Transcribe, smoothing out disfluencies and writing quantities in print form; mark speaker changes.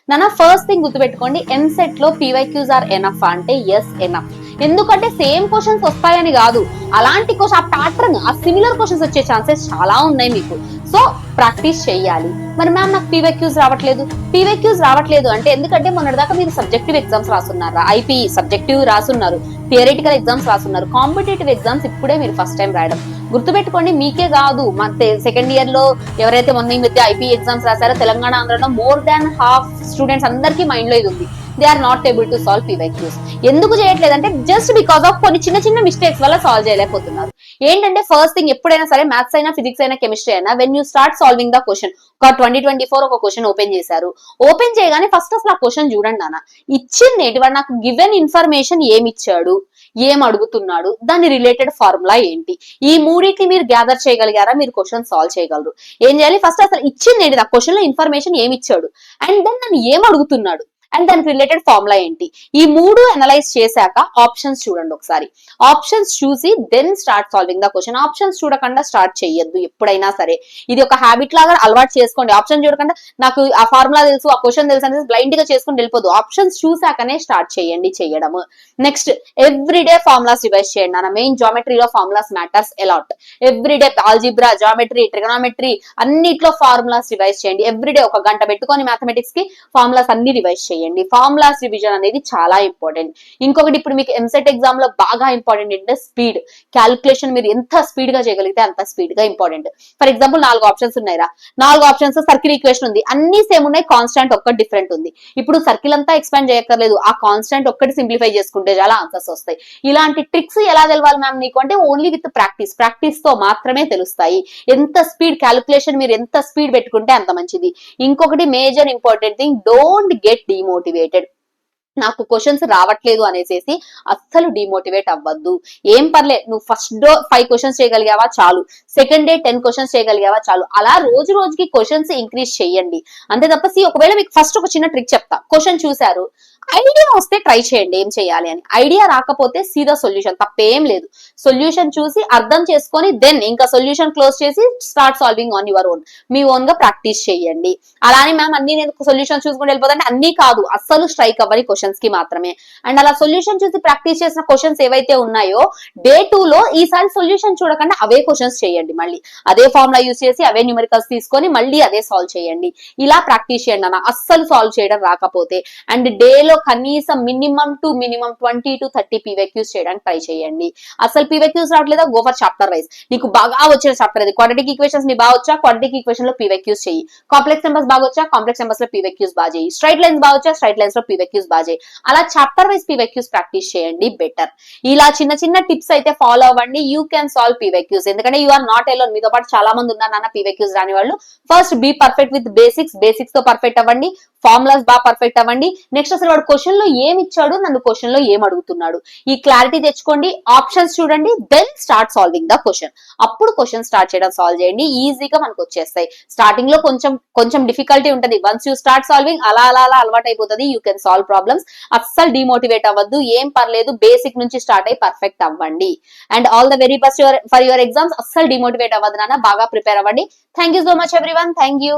Speaker 1: నాన్న first thing గుర్తుపెట్టుకోండి, ఎంసెట్ లో పీవైక్యూస్ ఆర్ ఎనఫ్ అంటే ఎస్ ఎనఫ్. ఎందుకంటే సేమ్ క్వశ్చన్స్ వస్తాయని కాదు, అలాంటి క్వశ్చన్ ఆ ప్యాటర్న్ ఆ సిమిలర్ క్వశ్చన్స్ వచ్చే ఛాన్సెస్ చాలా ఉన్నాయి మీకు. సో ప్రాక్టీస్ చెయ్యాలి. మరి మ్యామ్ నాకు పీవైక్యూస్ రావట్లేదు అంటే ఎందుకంటే మొన్నటిదాకా మీరు సబ్జెక్టివ్ ఎగ్జామ్స్ రాసున్నారా, ఐపీ సబ్జెక్టివ్ రాసున్నారు, థియరిటికల్ ఎగ్జామ్స్ రాసున్నారు, కాంపిటేటివ్ ఎగ్జామ్స్ ఇప్పుడే మీరు ఫస్ట్ టైం రాయడం. గుర్తుపెట్టుకోండి, మీకే కాదు మన సెకండ్ ఇయర్ లో ఎవరైతే మొన్న ఈ మధ్య ఐపీ ఎగ్జామ్స్ రాశారో తెలంగాణ ఆంధ్రలో మోర్ దాన్ హాఫ్ స్టూడెంట్స్ అందరికీ మైండ్ లో ఇది ఉంది. They are not able to solve PYQs. ఎందుకు చేయట్లేదు అంటే జస్ట్ బికాస్ ఆఫ్ కొన్ని చిన్న చిన్న మిస్టేక్స్ వల్ల సాల్వ్ చేయలేకపోతున్నారు. ఏంటంటే ఫస్ట్ థింగ్ ఎప్పుడైనా సరే మ్యాథ్స్ అయినా ఫిజిక్స్ అయినా కెమిస్ట్రీ అయినా when you start solving the question, ఒక 2024 ఒక క్వశ్చన్ ఓపెన్ చేశారు, ఓపెన్ చేయగానే ఫస్ట్ అసలు ఆ క్వశ్చన్ చూడండి నాన్న, ఇచ్చింది ఏంటి, వాడు నాకు గివెన్ ఇన్ఫర్మేషన్ ఏమి ఇచ్చాడు, ఏం అడుగుతున్నాడు, దాని రిలేటెడ్ ఫార్ములా ఏంటి, ఈ మూడింటిని మీరు గ్యాదర్ చేయగలిగారా మీరు క్వశ్చన్ సాల్వ్ చేయగలరు. ఏం చేయాలి, ఫస్ట్ అసలు ఇచ్చింది ఏంటి, ఆ క్వశ్చన్ లో ఇన్ఫర్మేషన్ ఏమి ఇచ్చాడు, అండ్ దెన్ నన్ను ఏం అడుగుతున్నాడు, అండ్ దానికి రిలేటెడ్ ఫార్ములా ఏంటి, ఈ మూడు అనలైజ్ చేశాక ఆప్షన్స్ చూడండి ఒకసారి. ఆప్షన్స్ చూసి then start solving the question. Options చూడకుండా స్టార్ట్ చేయొద్దు ఎప్పుడైనా సరే. ఇది ఒక హ్యాబిట్ లాగా అలవాటు చేసుకోండి. ఆప్షన్ చూడకుండా నాకు ఆ ఫార్ములా తెలుసు, ఆ క్వశ్చన్ తెలుసు అనేది బ్లైండ్ గా చేసుకుని వెళ్ళిపోదు. ఆప్షన్స్ చూసాకనే స్టార్ట్ చేయండి చేయడము. నెక్స్ట్, ఎవ్రీడే ఫార్ములాస్ రివైజ్ చేయండి అన్న. మెయిన్ జామెట్రీలో formulas matters a lot. Everyday algebra, geometry, trigonometry అన్నిట్లో ఫార్ములాస్ రివైజ్ చేయండి. ఎవ్రీడే ఒక గంట పెట్టుకొని మ్యాథమెటిక్స్ కి ఫార్ములాస్ అన్ని రివైజ్ చేయండి. ఫార్ములాస్ రివిజన్ అనేది చాలా ఇంపార్టెంట్. ఇంకొకటి, ఇప్పుడు మీకు ఎంసెట్ ఎగ్జామ్ లో బాగా ఇంపార్టెంట్ ఏంటంటే స్పీడ్. క్యాలిక్యులేషన్ మీరు ఎంత స్పీడ్ గా చేయగలిగితే అంత స్పీడ్ గా ఇంపార్టెంట్. ఫర్ ఎగ్జాంపుల్ 4 ఆప్షన్స్ ఉన్నాయిరా, 4 ఆప్షన్స్ సర్కిల్ ఈక్వేషన్ ఉంది, అన్ని సేమ్ ఉన్నాయి, కాన్స్టాంట్ ఒక్కటి డిఫరెంట్ ఉంది. ఇప్పుడు సర్కిల్ అంతా ఎక్స్పాండ్ చేయక్కర్లేదు, ఆ కాన్స్టాంట్ ఒక్కటి సింప్లిఫై చేసుకుంటే చాలా ఆన్సర్స్ వస్తాయి. ఇలాంటి ట్రిక్స్ ఎలా తెలవాలి మ్యామ్ నీకు అంటే ఓన్లీ విత్ ప్రాక్టీస్. ప్రాక్టీస్ తో మాత్రమే తెలుస్తాయి. ఎంత స్పీడ్ క్యాలిక్యులేషన్ మీరు ఎంత స్పీడ్ పెట్టుకుంటే అంత మంచిది. ఇంకొకటి major important thing, don't get demotivated. నాకు క్వశ్చన్స్ రావట్లేదు అనేసి అస్సలు డిమోటివేట్ అవ్వద్దు. ఏం పర్లేదు, నువ్వు ఫస్ట్ డే 5 క్వశ్చన్స్ చేయగలిగావా చాలు, సెకండ్ డే 10 క్వశ్చన్స్ చేయగలిగావా చాలు, అలా రోజు రోజుకి క్వశ్చన్స్ ఇంక్రీజ్ చేయండి అంతే తప్ప. ఒకవేళ మీకు ఫస్ట్ ఒక చిన్న ట్రిక్ చెప్తా, క్వశ్చన్ చూసారు, ఐడియా వస్తే ట్రై చేయండి ఏం చేయాలి అని. ఐడియా రాకపోతే సీదా సొల్యూషన్, తప్పేం లేదు. సొల్యూషన్ చూసి అర్థం చేసుకొని దెన్ ఇంకా సొల్యూషన్ క్లోజ్ చేసి start solving on your own. Me own గా ప్రాక్టీస్ చేయండి. అలానే మ్యామ్ అన్ని నేను సొల్యూషన్ చూసుకుంటూ వెళ్ళిపోతాంటే అన్ని కాదు, అస్సలు స్ట్రైక్ అవ్వని క్వశ్చన్స్ కి మాత్రమే. అండ్ అలా సొల్యూషన్ చూసి ప్రాక్టీస్ చేసిన క్వశ్చన్స్ ఏవైతే ఉన్నాయో డే 2 లో ఈసారి సొల్యూషన్ చూడకుండా అవే క్వశ్చన్స్ చేయండి. మళ్ళీ అదే ఫార్ములా యూస్ చేసి అవే న్యూమరికల్స్ తీసుకొని మళ్ళీ అదే సాల్వ్ చేయండి. ఇలా ప్రాక్టీస్ చేయండి అన్న. అస్సలు సాల్వ్ చేయడం రాకపోతే అండ్ డే లో కనీసం మినిమం 20 to 30 పీవైక్యూస్ చేయడానికి ట్రై చేయండి. అసలు పీవైక్యూస్ రావట్లేదా, గో ఫర్ చాప్టర్ వైజ్. నీకు బాగా వచ్చిన చాప్టర్ అది, క్వాడ్రాటిక్ ఈక్వేషన్స్ ని బాగా వచ్చా, క్వాడ్రాటిక్ ఈక్వేషన్ లో పీవైక్యూస్ చేయి. కాంప్లెక్స్ నెంబర్స్ బాగా వచ్చా, కాంప్లెక్స్ నెంబర్స్ లో పీవైక్యూస్ బాగా చేయి. స్ట్రైట్ లైన్స్ బాగా వచ్చా, స్ట్రైట్ లైన్స్ లో పీవైక్యూస్ బాగా చేయి. అలా చాప్టర్ వైజ్ పీవైక్యూస్ ప్రాక్టీస్ చేయండి బెటర్. ఇలా చిన్న చిన్న టిప్స్ అయితే ఫాలో అవ్వండి. You can solve PYQs. ఎందుకంటే యూ ఆర్ నాట్ ఎలోన్, మీతో పాటు చాలా మంది ఉన్నారు నాన్న పీవైక్యూస్ రాని వాళ్ళు. First be perfect with basics. Basics తో పర్ఫెక్ట్ అవ్వండి, ఫార్ములాస్ బాగా పర్ఫెక్ట్ అవ్వండి. నెక్స్ట్ అసలు వాడు క్వశ్చన్ లో ఏమి ఇచ్చాడు, నన్ను క్వశ్చన్ లో ఏం అడుగుతున్నాడు, ఈ క్లారిటీ తెచ్చుకోండి. ఆప్షన్స్ చూడండి, then start solving the question. అప్పుడు క్వశ్చన్ స్టార్ట్ చేయడం సాల్వ్ చేయండి, ఈజీగా మనకు వచ్చేస్తాయి. స్టార్టింగ్ లో కొంచెం డిఫికల్టీ ఉంటది. వన్స్ యూ స్టార్ట్ సాల్వింగ్ అలా అలా అలా అలవాటు అయిపోతుంది. You can solve problems. అస్సలు డిమోటివేట్ అవ్వద్దు, ఏం పర్లేదు, బేసిక్ నుంచి స్టార్ట్ అయ్యి పర్ఫెక్ట్ అవ్వండి. And all the very best for your exams. అస్సలు డిమోటివేట్ అవ్వద్దు నాన్న, బాగా ప్రిపేర్ అవ్వండి. Thank you so much everyone. Thank you.